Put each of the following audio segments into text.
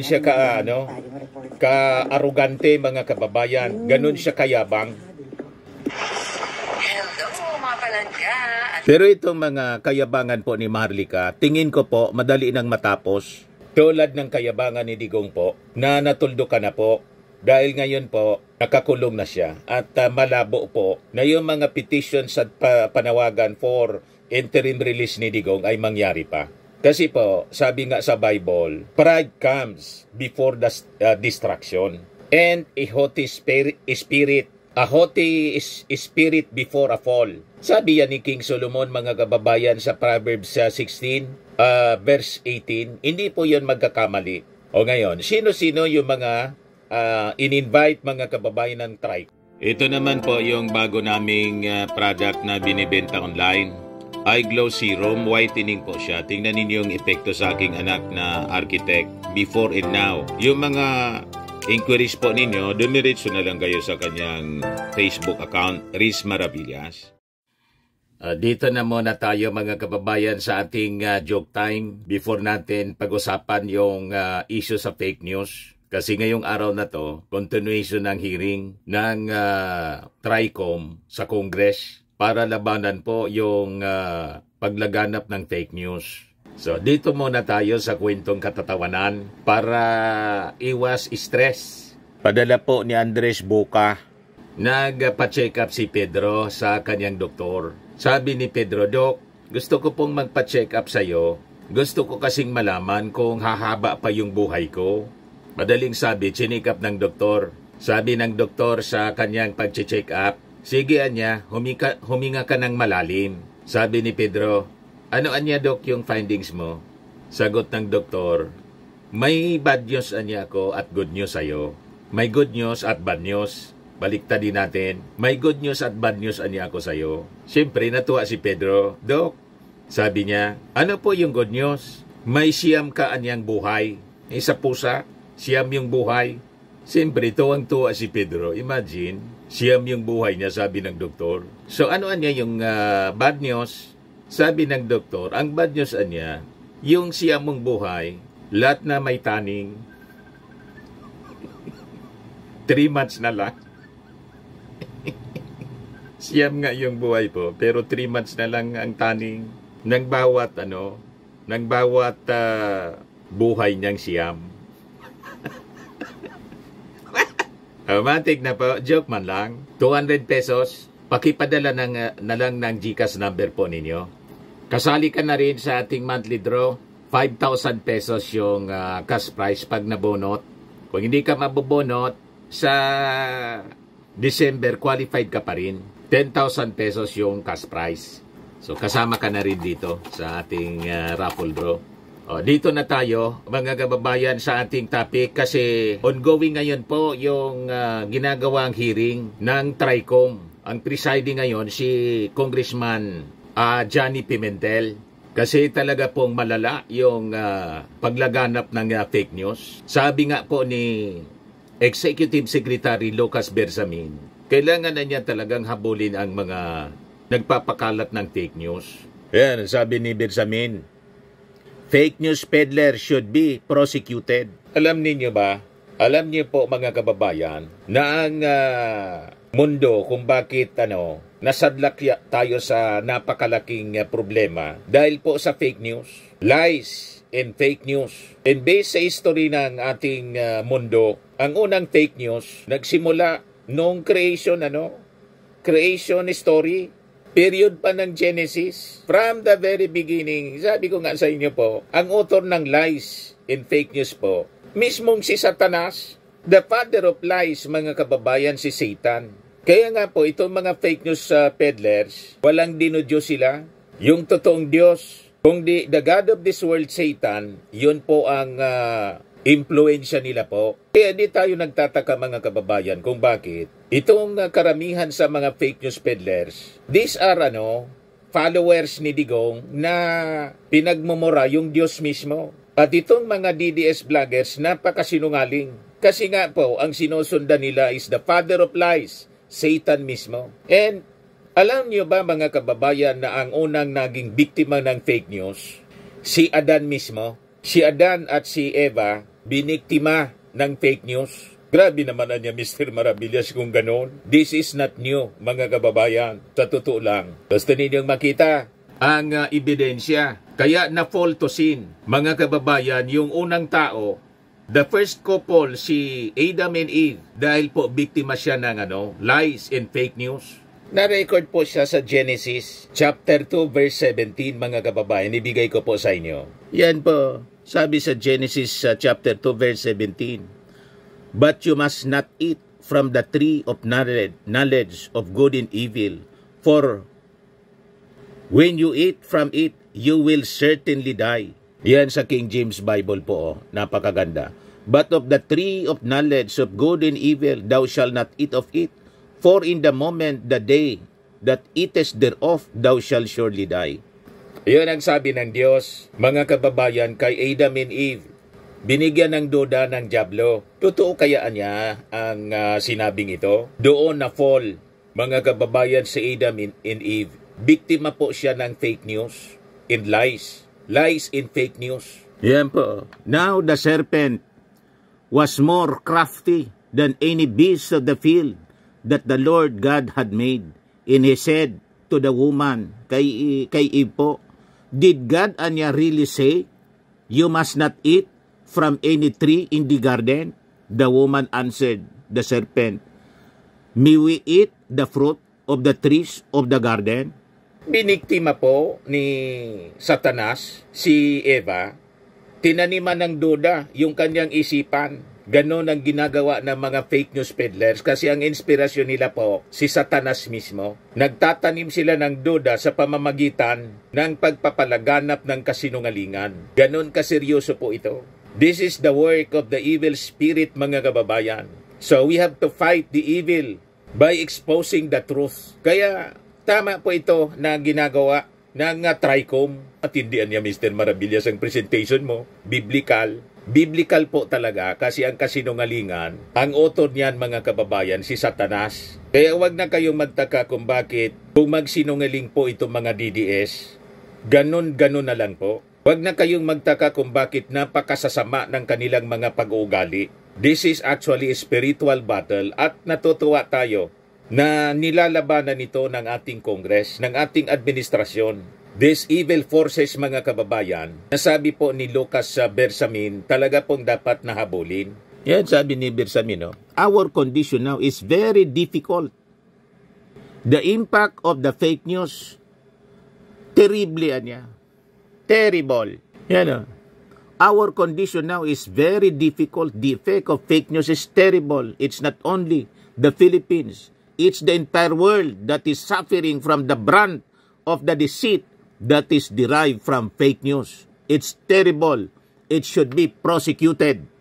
siya ka-arugante mga kababayan. Ganun siya kayabang. Hello, mga palangga. Pero itong mga kayabangan po ni Maharlika, tingin ko po madali nang matapos. Tulad ng kayabangan ni Digong po, na natuldo ka na po. Dahil ngayon po, nakakulong na siya. At malabo po na yung mga petitions at panawagan for interim release ni Digong ay mangyari pa. Kasi po, sabi nga sa Bible, pride comes before the destruction. And a haughty spirit before a fall. Sabi yan ni King Solomon, mga kababayan, sa Proverbs 16, verse 18. Hindi po yun magkakamali. O ngayon, sino-sino yung mga in-invite mga kababayan ng Trike? Ito naman po yung bago naming product na binibenta online. iGlow Serum, whitening po siya. Tingnan ninyo yung epekto sa aking anak na architect before and now. Yung mga inquiries po ninyo, dumiretso na lang kayo sa kanyang Facebook account, Riz Maravillas. Dito na muna tayo mga kababayan sa ating joke time before natin pag-usapan yung issue sa fake news. Kasi ngayong araw na to, continuation ng hearing ng TRICOM sa Congress para labanan po yung paglaganap ng fake news. So dito muna tayo sa kwentong katatawanan para iwas stress. Padala po ni Andres Boca. Nagpa-check up si Pedro sa kanyang doktor. Sabi ni Pedro, Dok, gusto ko pong magpa-check up sa'yo. Gusto ko kasing malaman kung hahaba pa yung buhay ko. Madaling sabi, chinik up ng doktor. Sabi ng doktor sa kanyang pag-check up, sige anya, huminga ka ng malalim. Sabi ni Pedro, ano anya Dok yung findings mo? Sagot ng doktor, may bad news anya ako at good news sa'yo. May good news at bad news. Baliktadin natin. May good news at bad news anya ako sa'yo. Siyempre natuwa si Pedro. Dok, sabi niya, ano po yung good news? May siyam ka anyang buhay. Sa pusa, siyam yung buhay. Siyempre tuwang-tuwa si Pedro. Imagine, siyam yung buhay niya, sabi ng doktor. So ano anya yung bad news? Sabi ng doktor, ang bad news anya, yung siyam mong buhay, lahat na may taning, 3 months na lang. Siyam nga yung buhay po, pero 3 months na lang ang taning ng bawat buhay niyang siyam. Romantic na po, joke man lang. 200 pesos, pakipadala na lang ng GCash number po ninyo. Kasali ka na rin sa ating monthly draw, 5,000 pesos yung cash prize pag nabonot. Kung hindi ka mabobonot, sa December qualified ka pa rin. 10,000 pesos yung cash prize. So kasama ka na rin dito sa ating raffle draw. Dito na tayo mga kababayan sa ating topic kasi ongoing ngayon po yung ginagawang hearing ng TRICOM. Ang presiding ngayon si Congressman Johnny Pimentel. Kasi talaga pong malala yung paglaganap ng fake news. Sabi nga po ni Executive Secretary Lucas Bersamin, kailangan na niya talagang habulin ang mga nagpapakalat ng fake news. Yan, sabi ni Bersamin, fake news peddler should be prosecuted. Alam niyo ba? Alam niyo po mga kababayan na ang mundo kung bakit nasadlak tayo sa napakalaking problema dahil po sa fake news, lies and fake news. And based sa history ng ating mundo, ang unang fake news nagsimula noong creation story, period pa ng Genesis. From the very beginning, sabi ko nga sa inyo po, ang author ng lies and fake news po, mismong si Satanas, the father of lies, mga kababayan, si Satan. Kaya nga po, itong mga fake news peddlers, walang dinudyo sila. Yung totoong Diyos, kung the God of this world, Satan, yun po ang impluensya nila po. Kaya di tayo nagtataka mga kababayan kung bakit itong karamihan sa mga fake news peddlers, these are followers ni Digong na pinagmumura yung Diyos mismo. At itong mga DDS vloggers, napakasinungaling. Kasi nga po, ang sinusundan nila is the father of lies, Satan mismo. And alam niyo ba mga kababayan na ang unang naging biktima ng fake news, si Adan mismo? Si Adan at si Eva, biniktima ng fake news. Grabe naman na niya, Mr. Maravillas, kung ganon. This is not new, mga kababayan. Sa totoo lang. Gusto ninyong makita ang ebidensya. Kaya na-fall to sin, mga kababayan, yung unang tao, the first couple, si Adam and Eve, dahil po biktima siya ng lies and fake news. Na-record po siya sa Genesis chapter 2 verse 17, mga kababayan. Ibigay ko po sa inyo. Yan po, sabi sa Genesis chapter 2 verse 17. But you must not eat from the tree of knowledge of good and evil, for when you eat from it, you will certainly die. Yan sa King James Bible po, napakaganda. But of the tree of knowledge of good and evil, thou shalt not eat of it, for in the moment, the day that eatest thereof, thou shalt surely die. Yan ang sabi ng Diyos, mga kababayan, kay Adam and Eve. Binigyan ng duda ng dyablo. Totoo kaya niya ang sinabing ito? Doon na fall, mga kababayan, si Adam and Eve. Biktima po siya ng fake news and lies. Lies and fake news. Yan po. Now the serpent was more crafty than any beast of the field that the Lord God had made. And he said to the woman, kay Eve po, did God anya really say, you must not eat from any tree in the garden? The woman answered the serpent, may we eat the fruit of the trees of the garden? Biniktima po ni Satanas si Eva, tinaniman ng duda yung kanyang isipan. Ganon ang ginagawa ng mga fake news peddlers kasi ang inspirasyon nila po si Satanas mismo. Nagtatanim sila ng duda sa pamamagitan ng pagpapalaganap ng kasinungalingan. Ganon kaseryoso po ito. This is the work of the evil spirit, mga kababayan. So we have to fight the evil by exposing the truth. Kaya tama po ito na ginagawa ng TRICOM. Atindihan niya, Mr. Maravillas, ang presentation mo. Biblical. Biblical po talaga kasi ang kasinungalingan, ang author niyan, mga kababayan, si Satanas. Kaya wag na kayong magtaka kung bakit kung magsinungaling po itong mga DDS. Ganon-ganon na lang po. Huwag na kayong magtaka kung bakit napakasasama ng kanilang mga pag-uugali. This is actually a spiritual battle at natutuwa tayo na nilalabanan ito ng ating Congress, ng ating administrasyon. These evil forces, mga kababayan, nasabi po ni Lucas Bersamin, talaga pong dapat nahabulin. Yan sabi ni Bersamin, no? Our condition now is very difficult. The impact of the fake news, terribly niya. Terrible. Yan, our condition now is very difficult. The effect of fake news is terrible. It's not only the Philippines. It's the entire world that is suffering from the brunt of the deceit that is derived from fake news. It's terrible. It should be prosecuted.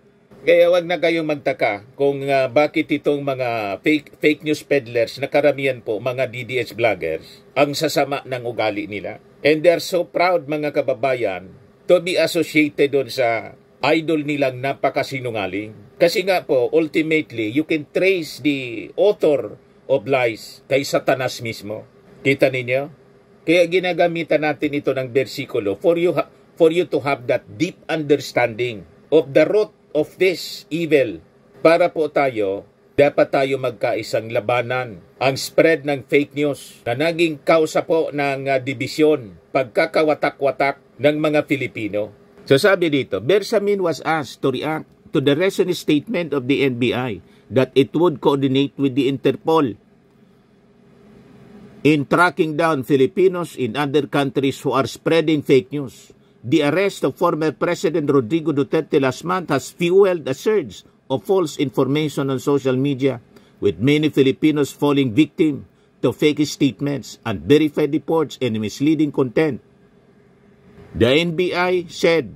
Kaya wag na kayong magtaka kung bakit itong mga fake news peddlers na karamihan po, mga DDS vloggers, ang sasama ng ugali nila. And they're so proud, mga kababayan, to be associated doon sa idol nilang napakasinungaling. Kasi nga po, ultimately, you can trace the author of lies kay Satanas mismo. Kita ninyo? Kaya ginagamitan natin ito ng bersikulo for you to have that deep understanding of the root of this evil. Para po dapat tayo magkaisang labanan ang spread ng fake news na naging kausa po ng dibisyon, pagkakawatak-watak ng mga Pilipino. So sabi dito, Bersamin was asked to react to the recent statement of the NBI that it would coordinate with the Interpol in tracking down Filipinos in other countries who are spreading fake news. The arrest of former President Rodrigo Duterte last month has fueled a surge of false information on social media, with many Filipinos falling victim to fake statements, unverified reports, and misleading content. The NBI said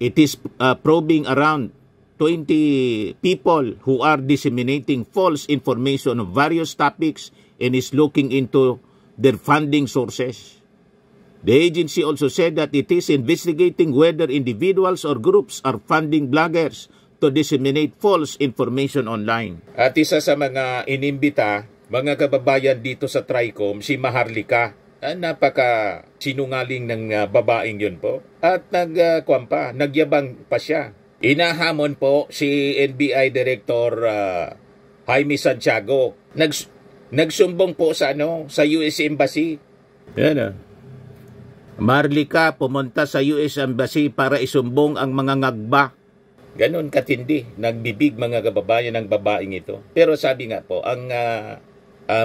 it is probing around 20 people who are disseminating false information on various topics and is looking into their funding sources. The agency also said that it is investigating whether individuals or groups are funding bloggers to disseminate false information online. At isa sa mga inimbita, mga kababayan dito sa TRICOM, si Maharlika. Napaka sinungaling ng babaeng yun po. At nagyabang pa siya Inahamon po si NBI Director Jaime Santiago. Nagsumbong po sa sa US Embassy. Yan Marlica pumunta sa US Embassy para isumbong ang mga ngagba. Ganon katindi, nagbibig mga kababayan ng babaeng ito. Pero sabi nga po, ang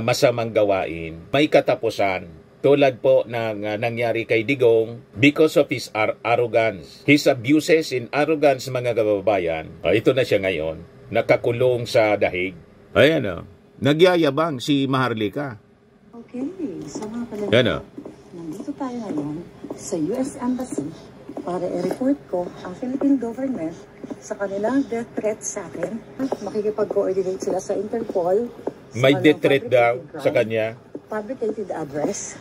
masamang gawain, may katapusan. Tulad po ng nangyari kay Digong because of his arrogance. His abuses in arrogance mga kababayan. Ito na siya ngayon, nakakulong sa dahig. Ayan nagyayabang si Maharlika. Okay, so mga pala, nandito tayo ngayon sa US Embassy para i-report ko ang Philippine government sa kanilang death threat sa akin. Makikipag-coordinate sila sa Interpol. May death threat daw sa kanya. Fabricated address.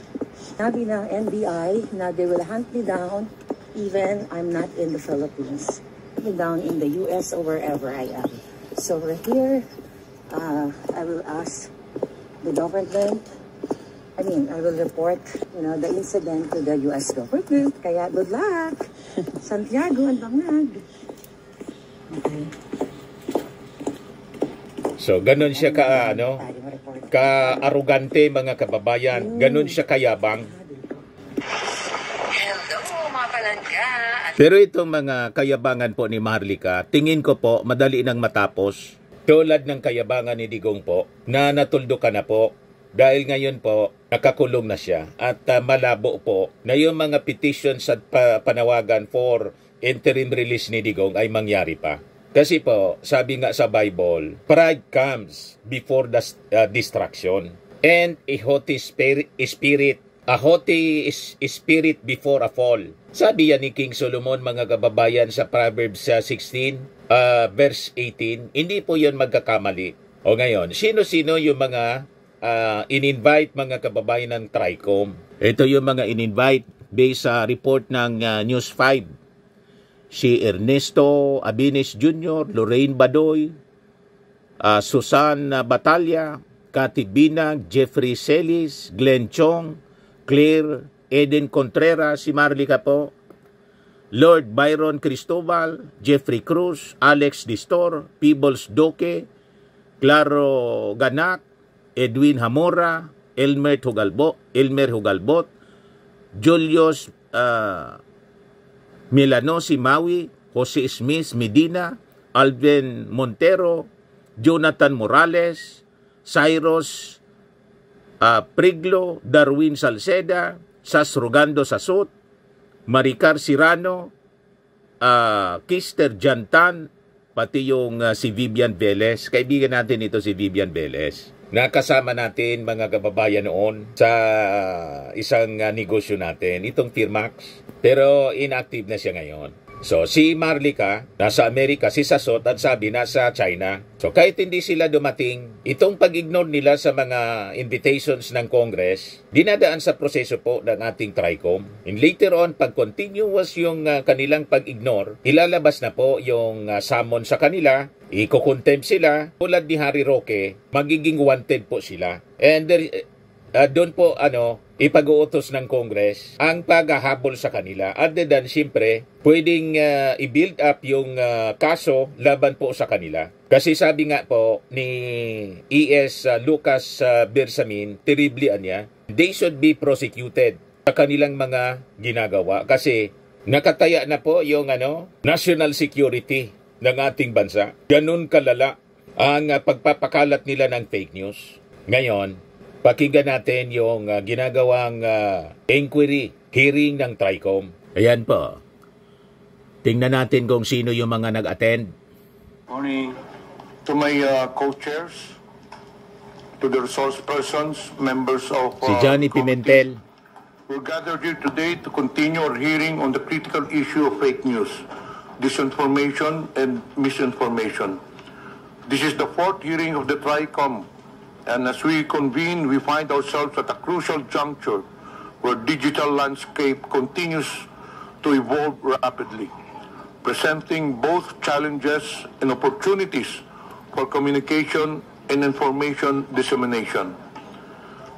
Sabi ng NBI na they will hunt me down even I'm not in the Philippines. Hunt me down in the US or wherever I am. So we're here. I will ask the government. I will report, the incident to the US government. Kaya good luck. Santiago, ang bangag. Okay. So, ganun siya ka-arugante mga kababayan. Ganun siya kayabang. Hello, mga palangga. Pero itong mga kayabangan po ni Maharlika, tingin ko po, madali nang matapos. Tulad ng kayabangan ni Digong po, na natuldo ka na po. Dahil ngayon po, nakakulong na siya. At malabo po na yung mga petitions at panawagan for interim release ni Digong ay mangyari pa. Kasi po, sabi nga sa Bible, pride comes before the destruction. And a haughty spirit before a fall. Sabi yan ni King Solomon mga kababayan sa Proverbs 16, verse 18, hindi po yun magkakamali. O ngayon, sino-sino yung mga in-invite mga kababayan ng TRICOM? Ito yung mga in-invite based sa report ng News 5. Si Ernesto Abines Jr., Lorraine Badoy, Susan Batalla, Cathy Binag, Jeffrey Celis, Glenn Chong, Claire Eden Contreras, si Maharlika po, Lord Byron Cristobal, Jeffrey Cruz, Alex Distor, Peebles Doque, Claro Ganak, Edwin Hamora, Elmer Hugalbot, Julius Milanosi Maui, Jose Smith Medina, Alvin Montero, Jonathan Morales, Cyrus Priglo, Darwin Salceda, Sas Rogando Sasot, Maricar Sirano, Kister Jantan, pati yung si Vivian Velez. Kaibigan natin ito si Vivian Velez. Nakasama natin mga kababayan noon sa isang negosyo natin, itong Firmax. Pero inactive na siya ngayon. So si Maharlika nasa Amerika, si Sasot at sabi nasa China. So kahit hindi sila dumating, itong pag-ignore nila sa mga invitations ng Congress, dinadaan sa proseso po ng ating TRICOM. And later on, pag continuous yung kanilang pag-ignore, ilalabas na po yung summon sa kanila, iko-contempt sila, tulad ni Harry Roque, magiging wanted po sila. And doon po ipag-uutos ng Congress ang paghahabol sa kanila. Other than siyempre, pwedeng i-build up yung kaso laban po sa kanila. Kasi sabi nga po ni E.S. Lucas Bersamin, terribly niya, they should be prosecuted sa kanilang mga ginagawa. Kasi nakataya na po yung national security ng ating bansa. Ganun kalala ang pagpapakalat nila ng fake news. Ngayon, pakinggan natin yung ginagawang inquiry, hearing ng TRICOM. Ayan po. Tingnan natin kung sino yung mga nag-attend. Morning to my co-chairs, to the resource persons, members of si Johnny Pimentel. We're gathered here today to continue our hearing on the critical issue of fake news, disinformation, and misinformation. This is the fourth hearing of the TRICOM. And as we convene, we find ourselves at a crucial juncture where digital landscape continues to evolve rapidly, presenting both challenges and opportunities for communication and information dissemination.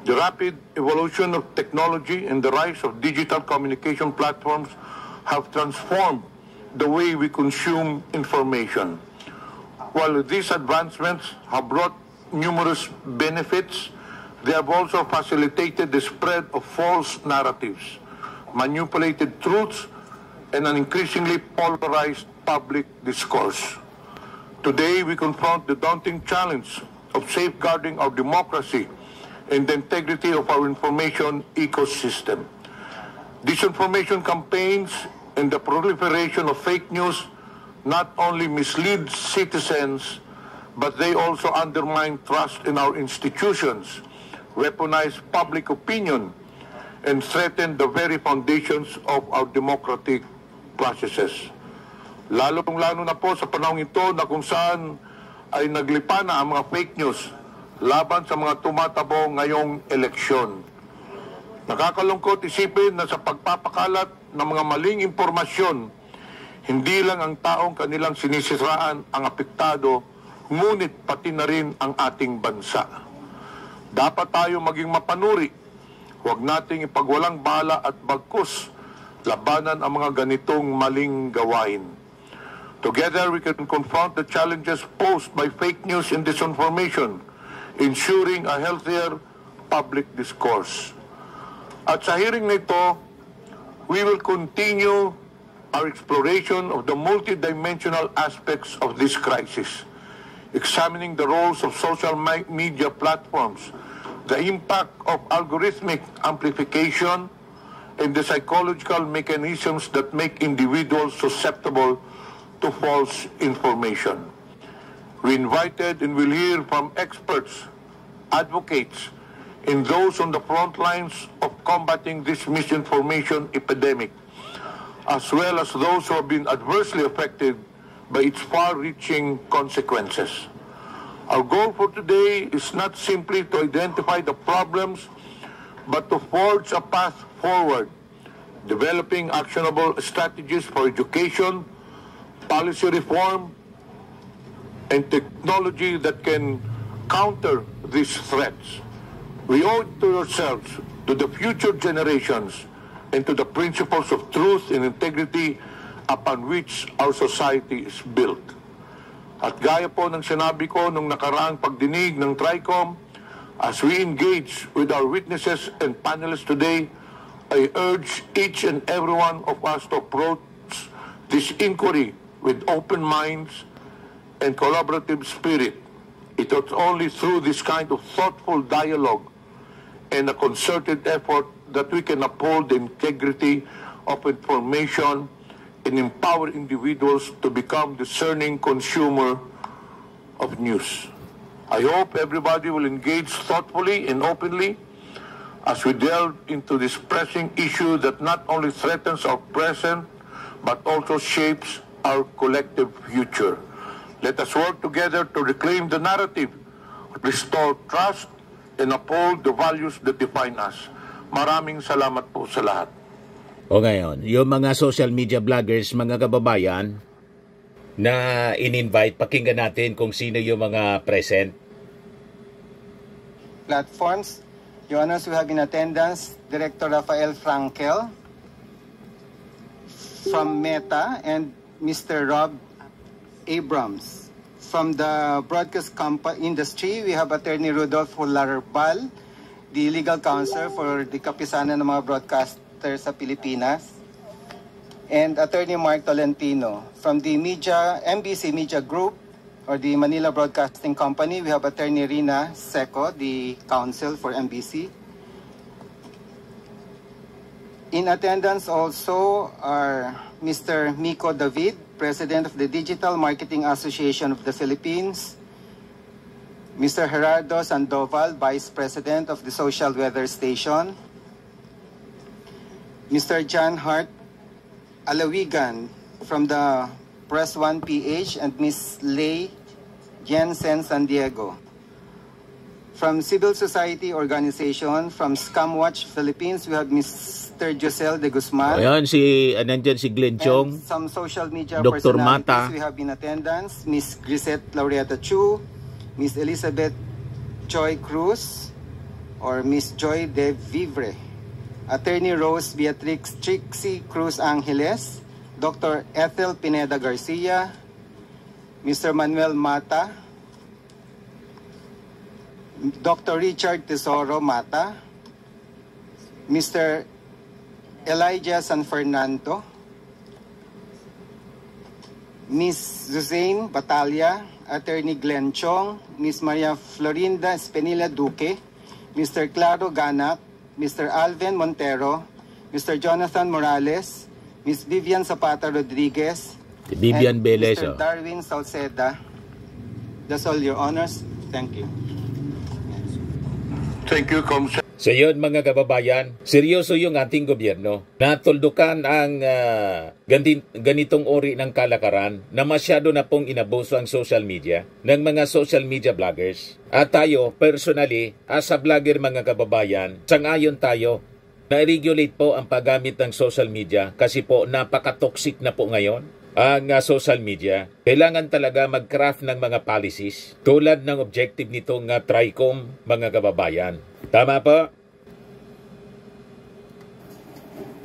The rapid evolution of technology and the rise of digital communication platforms have transformed the way we consume information. While these advancements have brought numerous benefits, they have also facilitated the spread of false narratives, manipulated truths, and an increasingly polarized public discourse. Today, we confront the daunting challenge of safeguarding our democracy and the integrity of our information ecosystem. Disinformation campaigns and the proliferation of fake news not only mislead citizens, but they also undermine trust in our institutions, weaponize public opinion, and threaten the very foundations of our democratic processes. Lalong-lalo na po sa panahon ito na kung saan ay naglipa na ang mga fake news laban sa mga tumatabo ngayong eleksyon. Nakakalungkot isipin na sa pagpapakalat ng mga maling impormasyon, hindi lang ang taong kanilang sinisiraan ang apektado, ngunit pati na rin ang ating bansa. Dapat tayo maging mapanuri. Huwag nating ipagwalang bala at bagkus labanan ang mga ganitong maling gawain. Together, we can confront the challenges posed by fake news and disinformation, ensuring a healthier public discourse. At sa hearing na ito, we will continue our exploration of the multidimensional aspects of this crisis, examining the roles of social media platforms, the impact of algorithmic amplification, and the psychological mechanisms that make individuals susceptible to false information. We invited and will hear from experts, advocates, and those on the front lines of combating this misinformation epidemic, as well as those who have been adversely affected by its far-reaching consequences. Our goal for today is not simply to identify the problems, but to forge a path forward, developing actionable strategies for education, policy reform, and technology that can counter these threats. We owe it to ourselves, to the future generations, and to the principles of truth and integrity upon which our society is built. At gaya po ng sinabi ko nung nakaraang pagdinig ng TRICOM, as we engage with our witnesses and panelists today, I urge each and every one of us to approach this inquiry with open minds and collaborative spirit. It is only through this kind of thoughtful dialogue and a concerted effort that we can uphold the integrity of information and empower individuals to become discerning consumer of news. I hope everybody will engage thoughtfully and openly as we delve into this pressing issue that not only threatens our present, but also shapes our collective future. Let us work together to reclaim the narrative, restore trust, and uphold the values that define us. Maraming salamat po sa lahat. O ngayon, yung mga social media vloggers, mga kababayan, na in-invite, pakinggan natin kung sino yung mga present. Platforms, Your Honors, we have in attendance Director Rafael Frankel from Meta and Mr. Rob Abrams. From the broadcast industry, we have Attorney Rodolfo Larabal, the legal counsel for the kapisanan ng mga broadcasters sa Pilipinas, and Attorney Mark Tolentino. From the MBC Media Group, or the Manila Broadcasting Company, we have Attorney Rina Seco, the counsel for MBC. In attendance also are Mr. Miko David, President of the Digital Marketing Association of the Philippines, Mr. Gerardo Sandoval, Vice President of the Social Weather Station, Mr. John Hart Alawigan from the Press 1 PH, and Ms. Lei Jensen San Diego. From civil society organization, from Scamwatch Philippines, we have Mr. Josel de Guzman. Ayan, nandyan si Glenn Chong, some social media Dr. Mata. We have in attendance Ms. Grisette Laureata Chu, Ms. Elizabeth Joy Cruz, or Ms. Joy de Vivre, Attorney Rose Beatrix Trixie Cruz Angeles, Dr. Ethel Pineda Garcia, Mr. Manuel Mata, Dr. Richard Tesoro Mata, Mr. Elijah San Fernando, Ms. Suzanne Batalla, Attorney Glenn Chong, Ms. Maria Florinda Espenilla Duque, Mr. Claro Ganak, Mr. Alvin Montero, Mr. Jonathan Morales, Ms. Vivian Zapata Rodriguez, Vivian and Velez, Mr. Darwin Salceda. That's all, Your Honors. Thank you. Thank you, Comsec. So yun mga kababayan, seryoso yung ating gobyerno. Natuldukan ang ganitong uri ng kalakaran na masyado na pong inabuso ang social media ng mga social media vloggers. At tayo, personally, as a vlogger mga kababayan, sangayon tayo na regulate po ang paggamit ng social media kasi po napaka-toxic na po ngayon ang social media. Kailangan talaga mag-craft ng mga policies tulad ng objective nitong TRICOM mga kababayan. Tama po?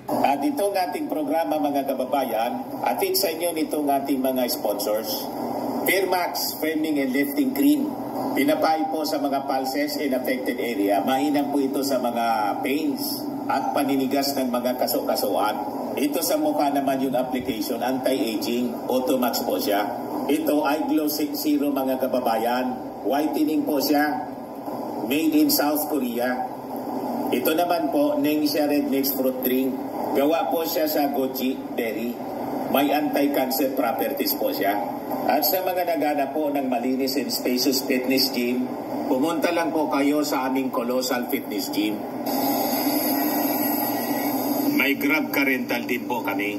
At itong ating programa mga kababayan, atid sa inyo nitong ating mga sponsors. Fairmax Framing and Lifting Cream. Pinapay po sa mga pulses in affected area. Mainam po ito sa mga pains at paninigas ng mga kaso-kasuan. Ito sa mukha naman yung application, anti-aging, Automax po siya. Ito ay Glow 60 mga kababayan. Whitening po siya. Made in South Korea. Ito naman po, Ningxia Red Mix Fruit Drink. Gawa po siya sa goji berry. May anti-cancer properties po siya. At sa mga nagana po ng malinis and spacious fitness gym, pumunta lang po kayo sa aming Colossal Fitness Gym. May Grab Car Rental din po kami.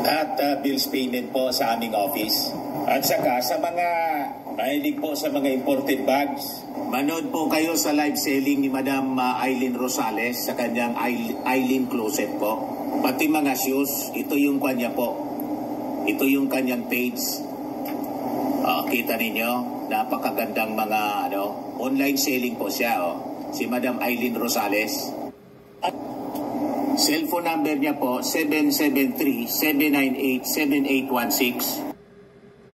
At bills payment po sa aming office. At saka sa mga mahilig po sa mga imported bags, manood po kayo sa live selling ni Madam Aileen Rosales sa kanyang Aileen Closet po. Pati mga shoes, ito yung kanya po. Ito yung kanyang page. Kita ninyo, napakagandang mga online selling po siya. Si Madam Aileen Rosales. At cellphone number niya po, 773-798-7816.